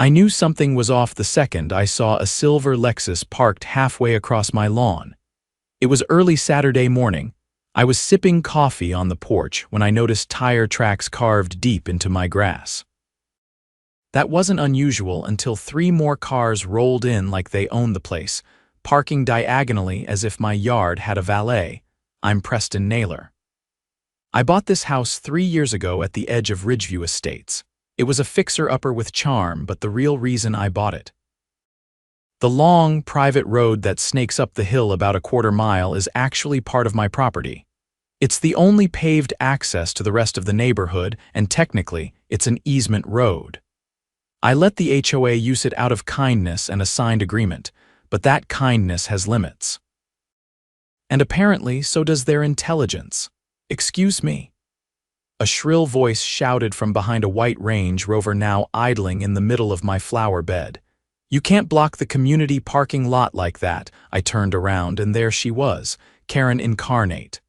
I knew something was off the second I saw a silver Lexus parked halfway across my lawn. It was early Saturday morning. I was sipping coffee on the porch when I noticed tire tracks carved deep into my grass. That wasn't unusual until 3 more cars rolled in like they owned the place, parking diagonally as if my yard had a valet. I'm Preston Naylor. I bought this house 3 years ago at the edge of Ridgeview Estates. It was a fixer-upper with charm, but the real reason I bought it. The long, private road that snakes up the hill about a quarter mile is actually part of my property. It's the only paved access to the rest of the neighborhood, and technically, it's an easement road. I let the HOA use it out of kindness and a signed agreement, but that kindness has limits. And apparently, so does their intelligence. Excuse me. A shrill voice shouted from behind a white Range Rover now idling in the middle of my flower bed. You can't block the community parking lot like that. I turned around, and there she was, Karen incarnate.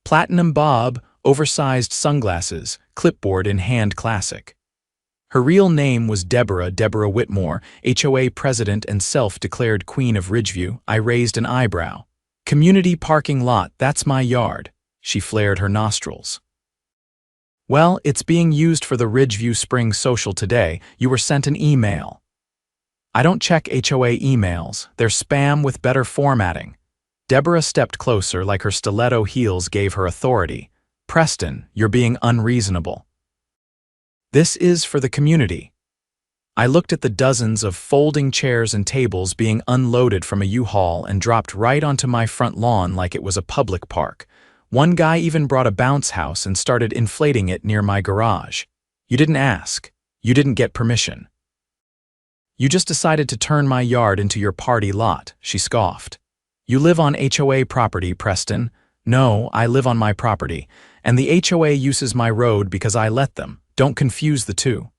Platinum bob, oversized sunglasses, clipboard in hand classic. Her real name was Deborah Whitmore, HOA president and self-declared queen of Ridgeview. I raised an eyebrow. Community parking lot, that's my yard. She flared her nostrils. Well, it's being used for the Ridgeview Spring Social today. You were sent an email. I don't check HOA emails. They're spam with better formatting. Deborah stepped closer like her stiletto heels gave her authority. Preston, you're being unreasonable. This is for the community. I looked at the dozens of folding chairs and tables being unloaded from a U-Haul and dropped right onto my front lawn like it was a public park. One guy even brought a bounce house and started inflating it near my garage. You didn't ask. You didn't get permission. You just decided to turn my yard into your party lot, she scoffed. You live on HOA property, Preston. No, I live on my property, and the HOA uses my road because I let them. Don't confuse the two.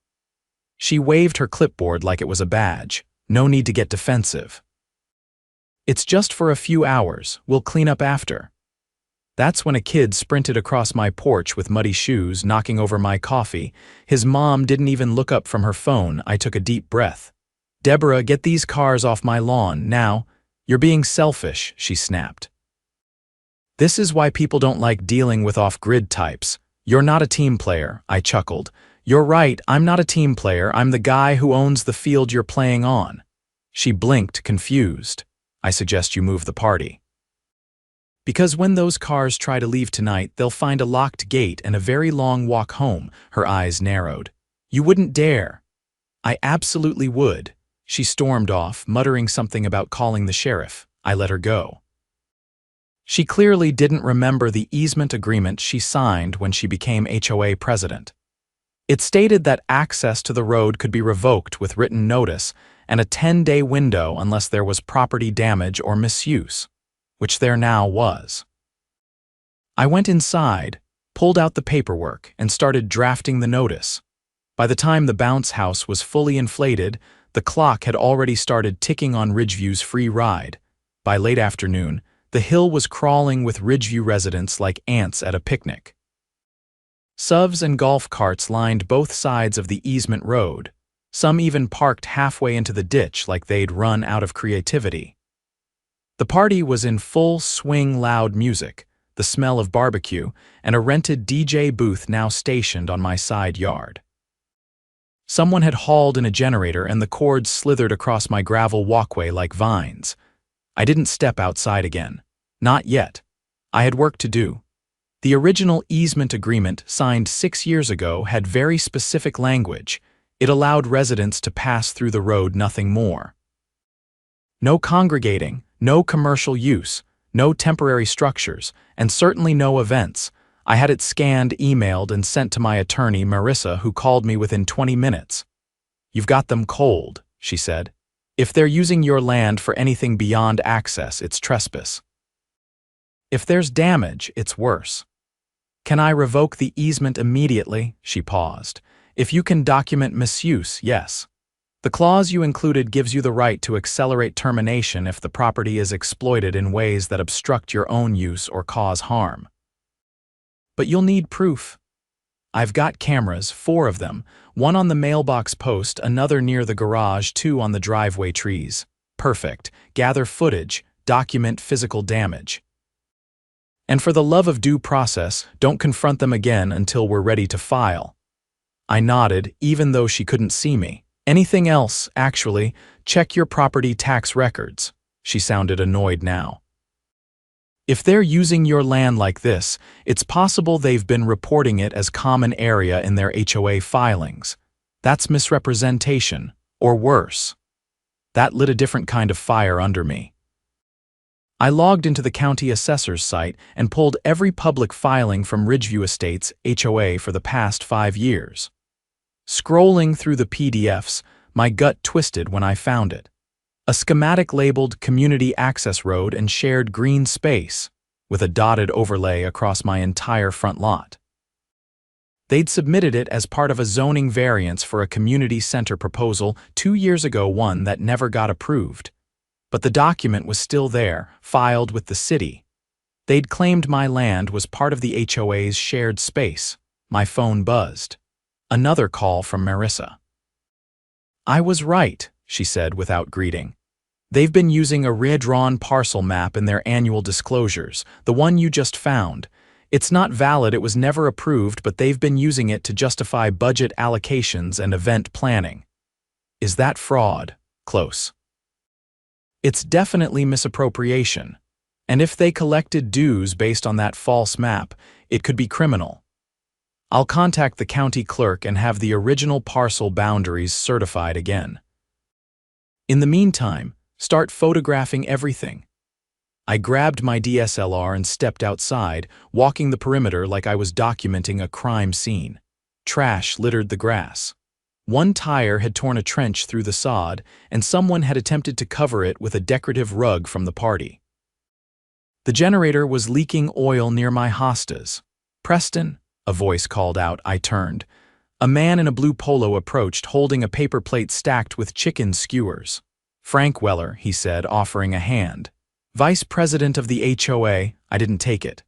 She waved her clipboard like it was a badge. No need to get defensive. It's just for a few hours. We'll clean up after. That's when a kid sprinted across my porch with muddy shoes, knocking over my coffee. His mom didn't even look up from her phone. I took a deep breath. Deborah, get these cars off my lawn, now. You're being selfish, she snapped. This is why people don't like dealing with off-grid types. You're not a team player, I chuckled. You're right, I'm not a team player. I'm the guy who owns the field you're playing on. She blinked, confused. I suggest you move the party. Because when those cars try to leave tonight, they'll find a locked gate and a very long walk home. Her eyes narrowed. You wouldn't dare. I absolutely would. She stormed off, muttering something about calling the sheriff. I let her go. She clearly didn't remember the easement agreement she signed when she became HOA president. It stated that access to the road could be revoked with written notice and a 10-day window unless there was property damage or misuse, which there now was. I went inside, pulled out the paperwork, and started drafting the notice. By the time the bounce house was fully inflated, the clock had already started ticking on Ridgeview's free ride. By late afternoon, the hill was crawling with Ridgeview residents like ants at a picnic. SUVs and golf carts lined both sides of the easement road. Some even parked halfway into the ditch like they'd run out of creativity. The party was in full swing, loud music, the smell of barbecue, and a rented DJ booth now stationed on my side yard. Someone had hauled in a generator and the cords slithered across my gravel walkway like vines. I didn't step outside again. Not yet. I had work to do. The original easement agreement signed 6 years ago had very specific language. It allowed residents to pass through the road, nothing more. No congregating, no commercial use, no temporary structures, and certainly no events. I had it scanned, emailed, and sent to my attorney, Marissa, who called me within 20 minutes. You've got them cold, she said. If they're using your land for anything beyond access, it's trespass. If there's damage, it's worse. Can I revoke the easement immediately? She paused. If you can document misuse, yes. The clause you included gives you the right to accelerate termination if the property is exploited in ways that obstruct your own use or cause harm. But you'll need proof. I've got cameras, 4 of them, one on the mailbox post, another near the garage, 2 on the driveway trees. Perfect. Gather footage, document physical damage. And for the love of due process, don't confront them again until we're ready to file. I nodded, even though she couldn't see me. Anything else, actually, check your property tax records. She sounded annoyed now. If they're using your land like this, it's possible they've been reporting it as common area in their HOA filings. That's misrepresentation, or worse. That lit a different kind of fire under me. I logged into the county assessor's site and pulled every public filing from Ridgeview Estates HOA for the past 5 years. Scrolling through the PDFs, my gut twisted when I found it. A schematic labeled Community Access Road and Shared Green Space, with a dotted overlay across my entire front lot. They'd submitted it as part of a zoning variance for a community center proposal 2 years ago, one that never got approved. But the document was still there, filed with the city. They'd claimed my land was part of the HOA's shared space. My phone buzzed. Another call from Marissa. I was right, she said without greeting. They've been using a redrawn parcel map in their annual disclosures, the one you just found. It's not valid, it was never approved, but they've been using it to justify budget allocations and event planning. Is that fraud? Close. It's definitely misappropriation. And if they collected dues based on that false map, it could be criminal. I'll contact the county clerk and have the original parcel boundaries certified again. In the meantime, start photographing everything. I grabbed my DSLR and stepped outside, walking the perimeter like I was documenting a crime scene. Trash littered the grass. One tire had torn a trench through the sod, and someone had attempted to cover it with a decorative rug from the party. The generator was leaking oil near my hostas. Preston, a voice called out. I turned. A man in a blue polo approached, holding a paper plate stacked with chicken skewers. Frank Weller, he said, offering a hand. Vice president of the HOA, I didn't take it.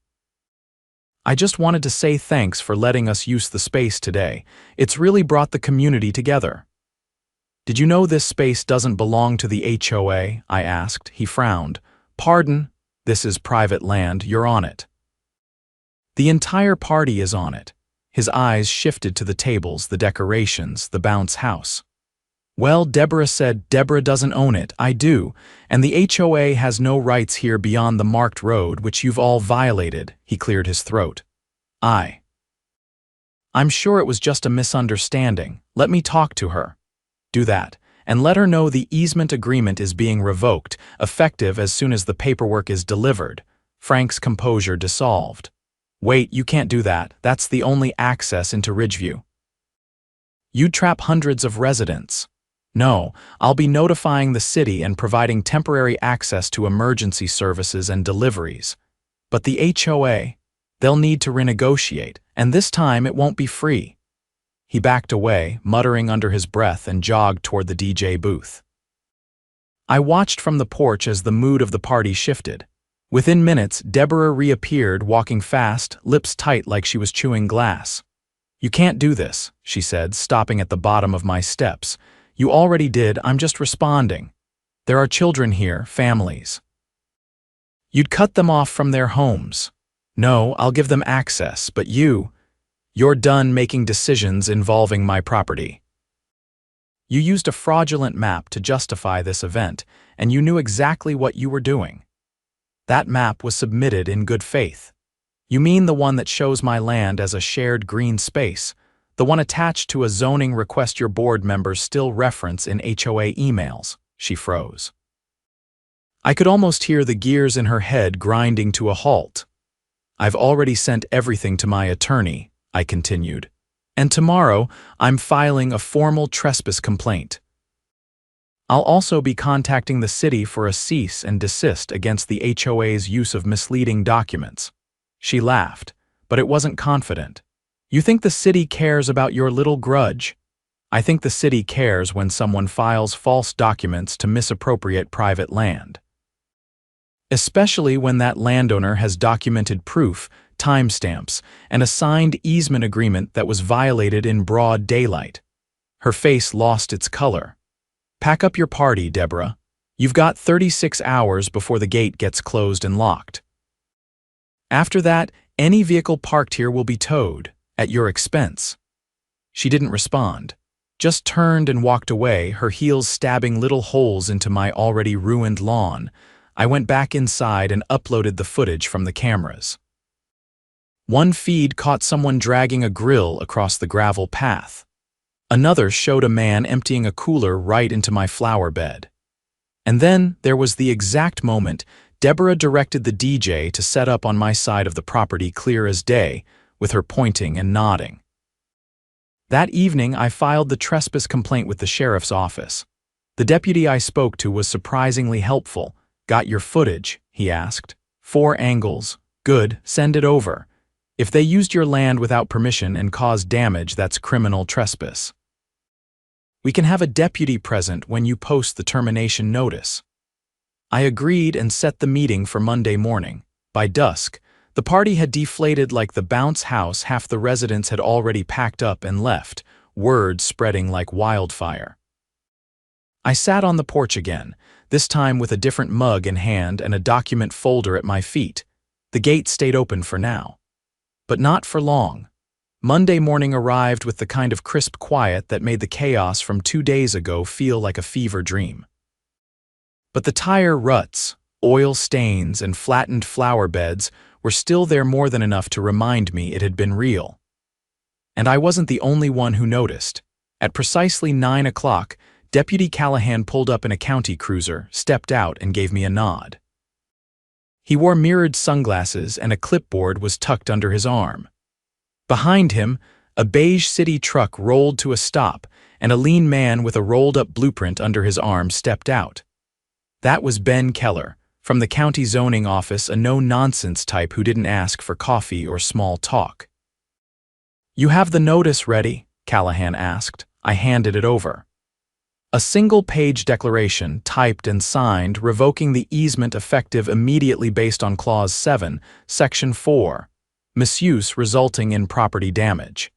I just wanted to say thanks for letting us use the space today. It's really brought the community together. Did you know this space doesn't belong to the HOA? I asked. He frowned. Pardon? This is private land. You're on it. The entire party is on it. His eyes shifted to the tables, the decorations, the bounce house. Well, Deborah said Deborah doesn't own it. I do. And the HOA has no rights here beyond the marked road, which you've all violated. He cleared his throat. I'm sure it was just a misunderstanding. Let me talk to her. Do that. And let her know the easement agreement is being revoked, effective as soon as the paperwork is delivered. Frank's composure dissolved. Wait, you can't do that. That's the only access into Ridgeview. You'd trap hundreds of residents. No, I'll be notifying the city and providing temporary access to emergency services and deliveries. But the HOA, they'll need to renegotiate, and this time it won't be free. He backed away, muttering under his breath, and jogged toward the DJ booth. I watched from the porch as the mood of the party shifted. Within minutes, Deborah reappeared, walking fast, lips tight like she was chewing glass. You can't do this, she said, stopping at the bottom of my steps. You already did, I'm just responding. There are children here, families. You'd cut them off from their homes. No, I'll give them access, but you're done making decisions involving my property. You used a fraudulent map to justify this event, and you knew exactly what you were doing. That map was submitted in good faith. You mean the one that shows my land as a shared green space, the one attached to a zoning request your board members still reference in HOA emails? She froze. I could almost hear the gears in her head grinding to a halt. I've already sent everything to my attorney, I continued, and tomorrow I'm filing a formal trespass complaint. I'll also be contacting the city for a cease and desist against the HOA's use of misleading documents. She laughed, but it wasn't confident. You think the city cares about your little grudge? I think the city cares when someone files false documents to misappropriate private land. Especially when that landowner has documented proof timestamps, and a signed easement agreement that was violated in broad daylight. Her face lost its color. "Pack up your party, Deborah. You've got 36 hours before the gate gets closed and locked. After that, any vehicle parked here will be towed, at your expense." She didn't respond, just turned and walked away, her heels stabbing little holes into my already ruined lawn. I went back inside and uploaded the footage from the cameras. One feed caught someone dragging a grill across the gravel path. Another showed a man emptying a cooler right into my flower bed. And then there was the exact moment Deborah directed the DJ to set up on my side of the property clear as day, with her pointing and nodding. That evening, I filed the trespass complaint with the sheriff's office. The deputy I spoke to was surprisingly helpful. "Got your footage?" he asked. "4 angles. Good, send it over. If they used your land without permission and caused damage, that's criminal trespass. We can have a deputy present when you post the termination notice." I agreed and set the meeting for Monday morning. By dusk, the party had deflated like the bounce house. Half the residents had already packed up and left, word spreading like wildfire. I sat on the porch again, this time with a different mug in hand and a document folder at my feet. The gate stayed open for now. But not for long. Monday morning arrived with the kind of crisp quiet that made the chaos from 2 days ago feel like a fever dream. But the tire ruts, oil stains, and flattened flower beds were still there, more than enough to remind me it had been real. And I wasn't the only one who noticed. At precisely 9 o'clock, Deputy Callahan pulled up in a county cruiser, stepped out, and gave me a nod. He wore mirrored sunglasses and a clipboard was tucked under his arm. Behind him, a beige city truck rolled to a stop, and a lean man with a rolled-up blueprint under his arm stepped out. That was Ben Keller, from the county zoning office, a no-nonsense type who didn't ask for coffee or small talk. "You have the notice ready?" Callahan asked. I handed it over. A single-page declaration, typed and signed, revoking the easement effective immediately based on Clause 7, Section 4, misuse resulting in property damage.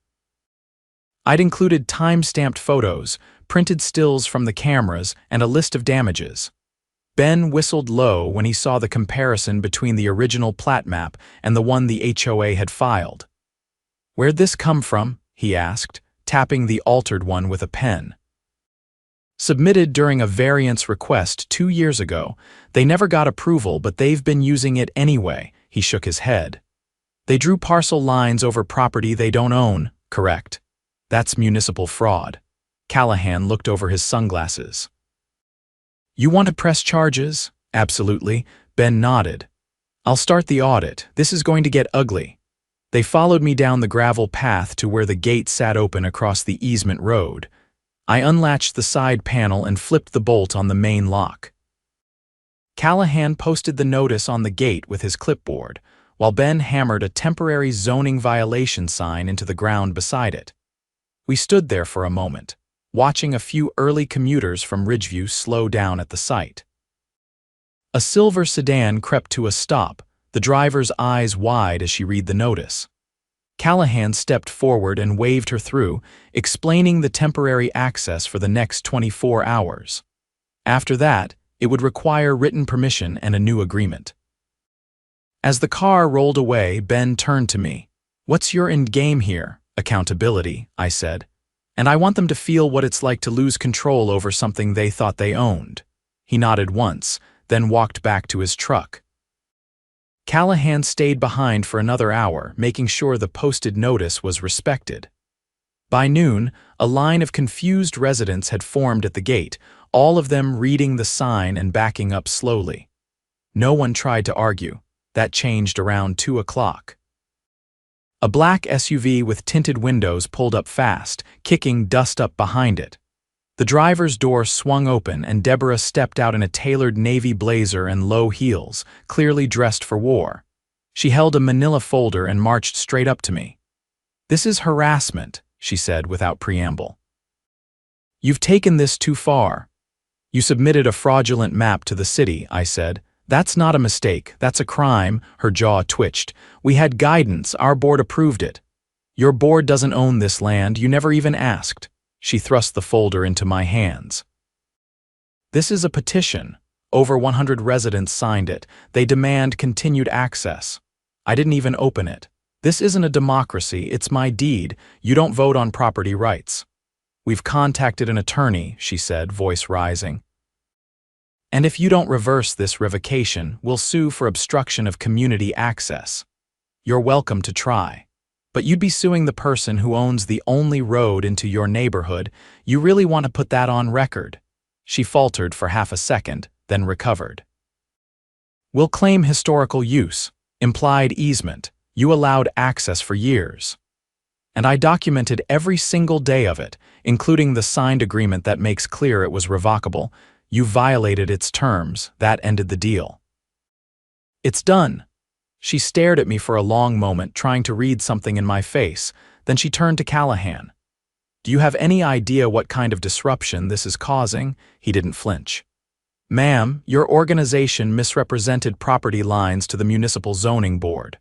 I'd included time-stamped photos, printed stills from the cameras, and a list of damages. Ben whistled low when he saw the comparison between the original plat map and the one the HOA had filed. "Where'd this come from?" he asked, tapping the altered one with a pen. "Submitted during a variance request 2 years ago. They never got approval, but they've been using it anyway," he shook his head. "They drew parcel lines over property they don't own, correct? That's municipal fraud." Callahan looked over his sunglasses. "You want to press charges?" "Absolutely," Ben nodded. "I'll start the audit. This is going to get ugly." They followed me down the gravel path to where the gate sat open across the easement road. I unlatched the side panel and flipped the bolt on the main lock. Callahan posted the notice on the gate with his clipboard, while Ben hammered a temporary zoning violation sign into the ground beside it. We stood there for a moment, watching a few early commuters from Ridgeview slow down at the site. A silver sedan crept to a stop, the driver's eyes wide as she read the notice. Callahan stepped forward and waved her through, explaining the temporary access for the next 24 hours. After that, it would require written permission and a new agreement. As the car rolled away, Ben turned to me. "What's your end game here?" "Accountability," I said. "And I want them to feel what it's like to lose control over something they thought they owned." He nodded once, then walked back to his truck. Callahan stayed behind for another hour, making sure the posted notice was respected. By noon, a line of confused residents had formed at the gate, all of them reading the sign and backing up slowly. No one tried to argue. That changed around 2 o'clock. A black SUV with tinted windows pulled up fast, kicking dust up behind it. The driver's door swung open and Deborah stepped out in a tailored navy blazer and low heels, clearly dressed for war. She held a manila folder and marched straight up to me. "This is harassment," she said without preamble. "You've taken this too far." "You submitted a fraudulent map to the city," I said. That's not a mistake, that's a crime, her jaw twitched. We had guidance, our board approved it. Your board doesn't own this land, you never even asked. She thrust the folder into my hands. This is a petition. Over 100 residents signed it. They demand continued access. I didn't even open it. This isn't a democracy, it's my deed. You don't vote on property rights. We've contacted an attorney, she said, voice rising. And if you don't reverse this revocation, we'll sue for obstruction of community access. You're welcome to try. But you'd be suing the person who owns the only road into your neighborhood. You really want to put that on record. She faltered for half a second, then recovered. We'll claim historical use, implied easement. You allowed access for years. And I documented every single day of it, including the signed agreement that makes clear it was revocable. You violated its terms. That ended the deal. It's done. She stared at me for a long moment, trying to read something in my face. Then she turned to Callahan. Do you have any idea what kind of disruption this is causing? He didn't flinch. Ma'am, your organization misrepresented property lines to the municipal zoning board.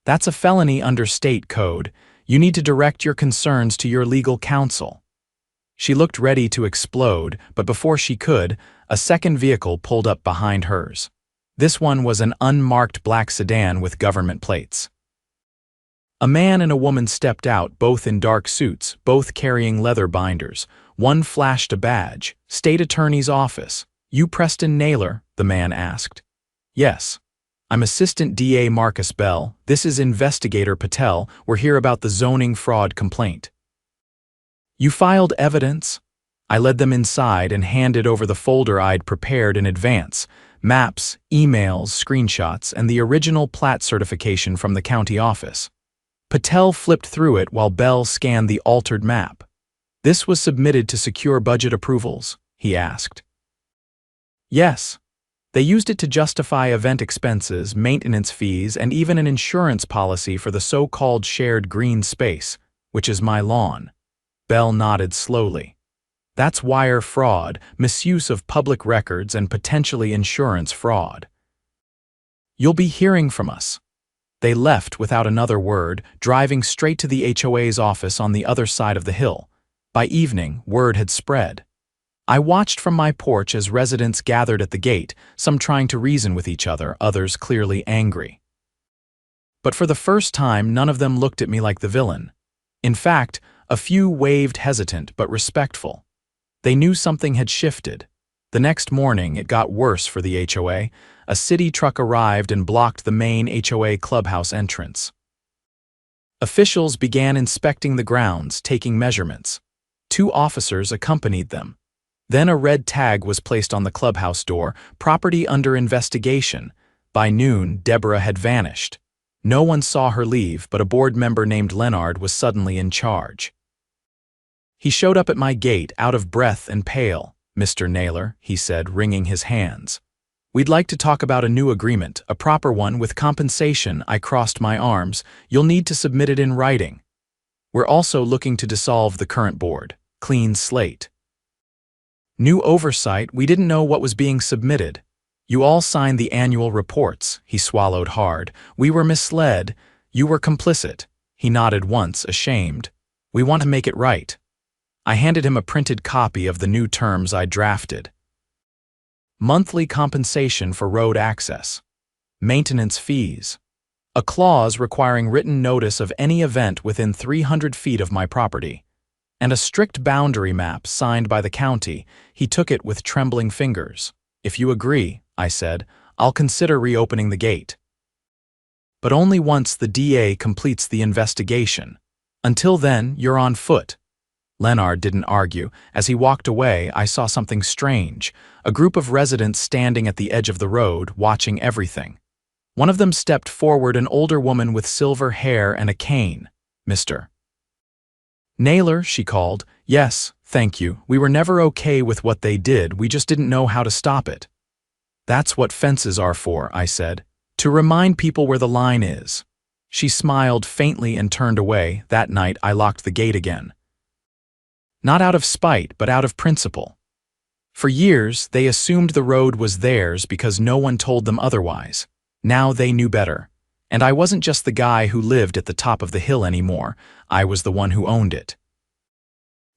That's a felony under state code. You need to direct your concerns to your legal counsel. She looked ready to explode, but before she could, a second vehicle pulled up behind hers. This one was an unmarked black sedan with government plates. A man and a woman stepped out, both in dark suits, both carrying leather binders. One flashed a badge. State Attorney's Office. You Preston Naylor? The man asked. Yes. I'm Assistant DA Marcus Bell. This is Investigator Patel. We're here about the zoning fraud complaint. You filed evidence? I led them inside and handed over the folder I'd prepared in advance. Maps, emails, screenshots, and the original plat certification from the county office. Patel flipped through it while Bell scanned the altered map. This was submitted to secure budget approvals, he asked. Yes. They used it to justify event expenses, maintenance fees, and even an insurance policy for the so-called shared green space, which is my lawn. Bell nodded slowly. That's wire fraud, misuse of public records, and potentially insurance fraud. You'll be hearing from us. They left without another word, driving straight to the HOA's office on the other side of the hill. By evening, word had spread. I watched from my porch as residents gathered at the gate, some trying to reason with each other, others clearly angry. But for the first time, none of them looked at me like the villain. In fact, a few waved hesitant but respectful. They knew something had shifted. The next morning, it got worse for the HOA. A city truck arrived and blocked the main HOA clubhouse entrance. Officials began inspecting the grounds, taking measurements. 2 officers accompanied them. Then a red tag was placed on the clubhouse door, property under investigation. By noon, Deborah had vanished. No one saw her leave, but a board member named Leonard was suddenly in charge. He showed up at my gate, out of breath and pale. Mr. Naylor, he said, wringing his hands. We'd like to talk about a new agreement, a proper one with compensation. I crossed my arms. You'll need to submit it in writing. We're also looking to dissolve the current board. Clean slate. New oversight, we didn't know what was being submitted. You all signed the annual reports. He swallowed hard. We were misled. You were complicit. He nodded once, ashamed. We want to make it right. I handed him a printed copy of the new terms I drafted. Monthly compensation for road access. Maintenance fees. A clause requiring written notice of any event within 300 feet of my property. And a strict boundary map signed by the county. He took it with trembling fingers. If you agree, I said, I'll consider reopening the gate. But only once the DA completes the investigation. Until then, you're on foot. Leonard didn't argue. As he walked away, I saw something strange. A group of residents standing at the edge of the road, watching everything. One of them stepped forward, an older woman with silver hair and a cane. Mr. Naylor, she called. Yes, thank you. We were never okay with what they did. We just didn't know how to stop it. That's what fences are for, I said. To remind people where the line is. She smiled faintly and turned away. That night, I locked the gate again. Not out of spite, but out of principle. For years, they assumed the road was theirs because no one told them otherwise. Now they knew better. And I wasn't just the guy who lived at the top of the hill anymore, I was the one who owned it.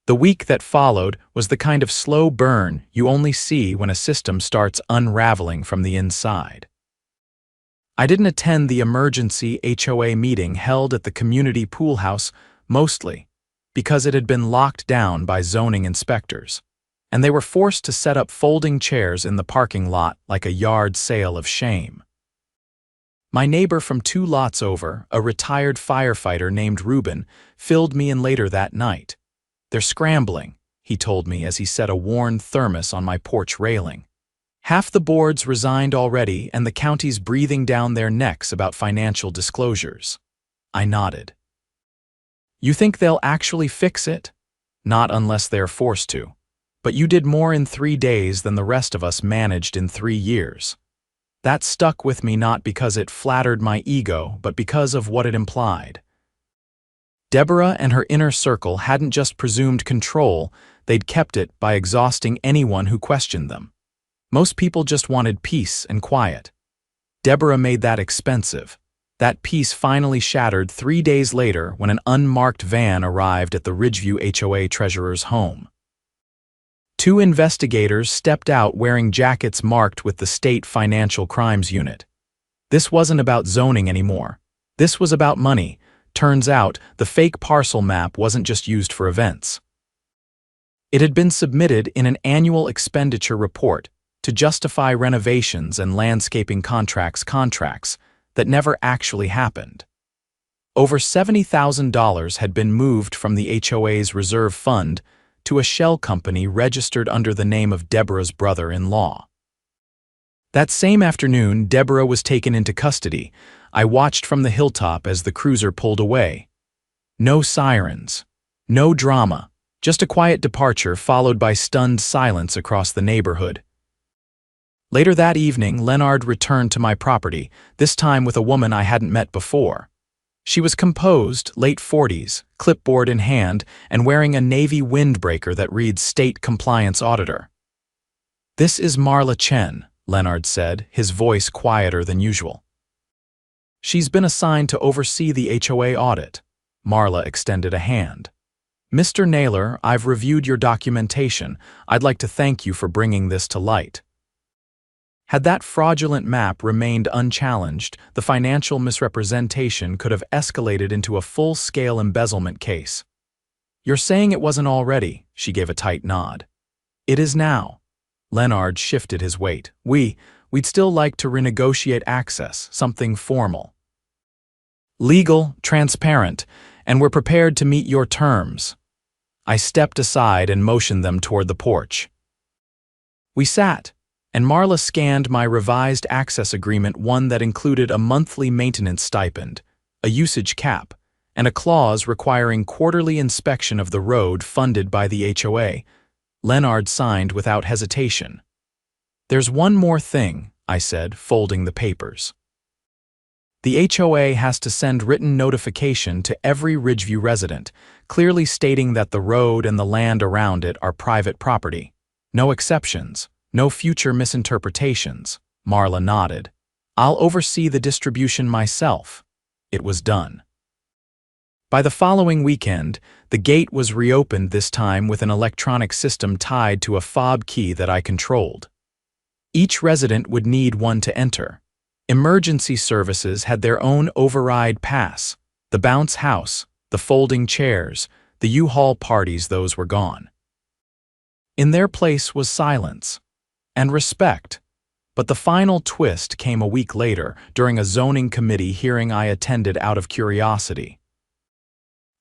The week that followed was the kind of slow burn you only see when a system starts unraveling from the inside. I didn't attend the emergency HOA meeting held at the community pool house, mostly because it had been locked down by zoning inspectors, and they were forced to set up folding chairs in the parking lot like a yard sale of shame. My neighbor from 2 lots over, a retired firefighter named Reuben, filled me in later that night. "They're scrambling," he told me as he set a worn thermos on my porch railing. "Half the boards resigned already, and the county's breathing down their necks about financial disclosures." I nodded. "You think they'll actually fix it?" "Not unless they're forced to. But you did more in 3 days than the rest of us managed in 3 years. That stuck with me not because it flattered my ego, but because of what it implied. Deborah and her inner circle hadn't just presumed control, they'd kept it by exhausting anyone who questioned them. Most people just wanted peace and quiet. Deborah made that expensive. That peace finally shattered 3 days later when an unmarked van arrived at the Ridgeview HOA treasurer's home. 2 investigators stepped out wearing jackets marked with the State Financial Crimes Unit. This wasn't about zoning anymore. This was about money. Turns out, the fake parcel map wasn't just used for events. It had been submitted in an annual expenditure report to justify renovations and landscaping contracts that never actually happened. Over $70,000 had been moved from the HOA's reserve fund to a shell company registered under the name of Deborah's brother-in-law. That same afternoon, Deborah was taken into custody. I watched from the hilltop as the cruiser pulled away. No sirens, no drama, just a quiet departure followed by stunned silence across the neighborhood. Later that evening, Leonard returned to my property, this time with a woman I hadn't met before. She was composed, late 40s, clipboard in hand, and wearing a navy windbreaker that reads State Compliance Auditor. "This is Marla Chen," Leonard said, his voice quieter than usual. "She's been assigned to oversee the HOA audit." Marla extended a hand. "Mr. Naylor, I've reviewed your documentation. I'd like to thank you for bringing this to light." Had that fraudulent map remained unchallenged, the financial misrepresentation could have escalated into a full-scale embezzlement case. "You're saying it wasn't already," she gave a tight nod. "It is now." Leonard shifted his weight. We'd still like to renegotiate access, something formal. Legal, transparent, and we're prepared to meet your terms." I stepped aside and motioned them toward the porch. We sat, and Marla scanned my revised access agreement, one that included a monthly maintenance stipend, a usage cap, and a clause requiring quarterly inspection of the road funded by the HOA. Leonard signed without hesitation. "There's one more thing," I said, folding the papers. "The HOA has to send written notification to every Ridgeview resident, clearly stating that the road and the land around it are private property. No exceptions. No future misinterpretations." Marla nodded. "I'll oversee the distribution myself." It was done. By the following weekend, the gate was reopened, this time with an electronic system tied to a fob key that I controlled. Each resident would need one to enter. Emergency services had their own override pass. The bounce house, the folding chairs, the U-Haul parties, those were gone. In their place was silence and respect. But the final twist came a week later, during a zoning committee hearing I attended out of curiosity.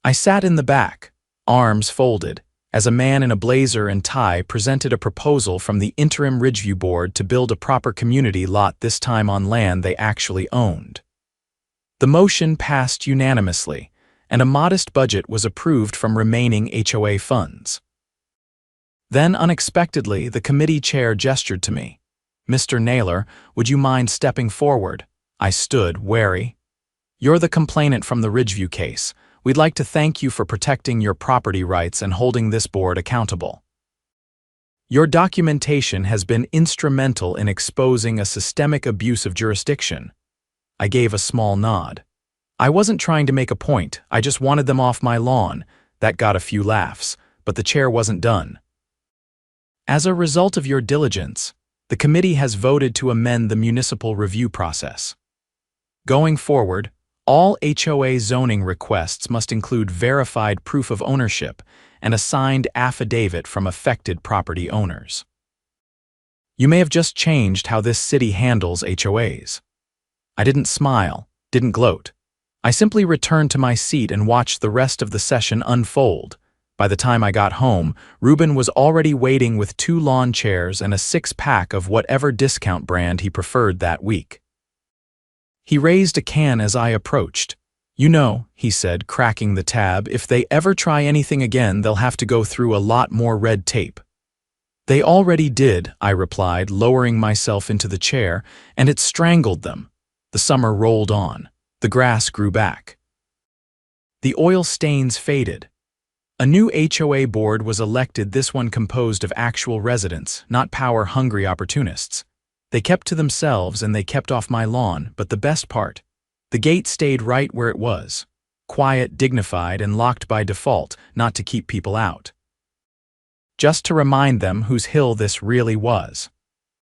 I sat in the back, arms folded, as a man in a blazer and tie presented a proposal from the interim Ridgeview board to build a proper community lot, this time on land they actually owned. The motion passed unanimously, and a modest budget was approved from remaining HOA funds. Then, unexpectedly, the committee chair gestured to me. "Mr. Naylor, would you mind stepping forward?" I stood, wary. "You're the complainant from the Ridgeview case. We'd like to thank you for protecting your property rights and holding this board accountable." Your documentation has been instrumental in exposing a systemic abuse of jurisdiction. I gave a small nod. I wasn't trying to make a point, I just wanted them off my lawn. That got a few laughs, but the chair wasn't done. As a result of your diligence, the committee has voted to amend the municipal review process. Going forward, all HOA zoning requests must include verified proof of ownership and a signed affidavit from affected property owners. You may have just changed how this city handles HOAs. I didn't smile, didn't gloat. I simply returned to my seat and watched the rest of the session unfold. By the time I got home, Ruben was already waiting with 2 lawn chairs and a 6-pack of whatever discount brand he preferred that week. He raised a can as I approached. "You know," he said, cracking the tab, "if they ever try anything again, they'll have to go through a lot more red tape." "They already did," I replied, lowering myself into the chair, "and it strangled them." The summer rolled on. The grass grew back. The oil stains faded. A new HOA board was elected, this one composed of actual residents, not power-hungry opportunists. They kept to themselves and they kept off my lawn, but the best part, the gate stayed right where it was. Quiet, dignified, and locked by default, not to keep people out. Just to remind them whose hill this really was.